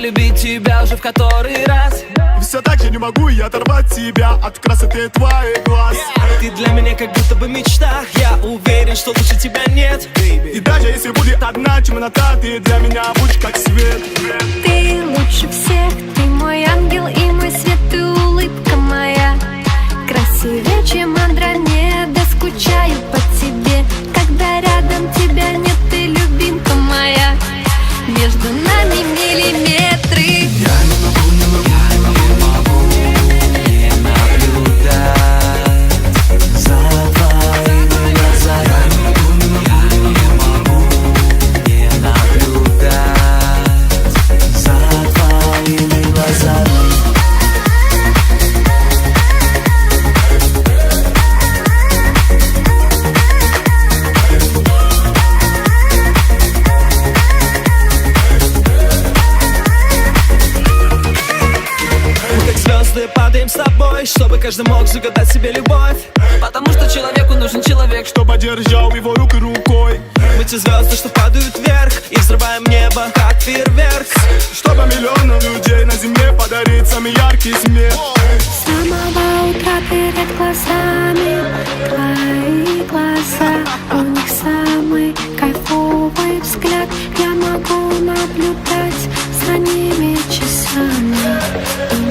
любить тебя уже в который раз. Все так же не могу я оторвать тебя от красоты твоих глаз. Ты для меня как будто бы мечта. Я уверен, что лучше тебя нет, baby. И даже если будет одна темнота, ты для меня будешь как свет. Ты лучше всех, ты мой ангел и мой свет, ты улыбка моя. Красивее, чем Андромеда, скучаю по тебе. Когда рядом тебя нет, ты любимка моя. Между нами миллиметры. Я не могу не наблюдать за твоими глазами. Я не могу не наблюдать за твоими глазами. Звезды падаем с тобой, чтобы каждый мог загадать себе любовь. Потому что человеку нужен человек, Чтобы держал его рукой рукой. мы те звезды, что падают вверх и взрываем небо, как фейерверк. Чтобы миллионам людей на земле подарить самый яркий смех. С самого утра перед глазами твои глаза. У них самый кайфовый взгляд. Я могу наблюдать за ними часами.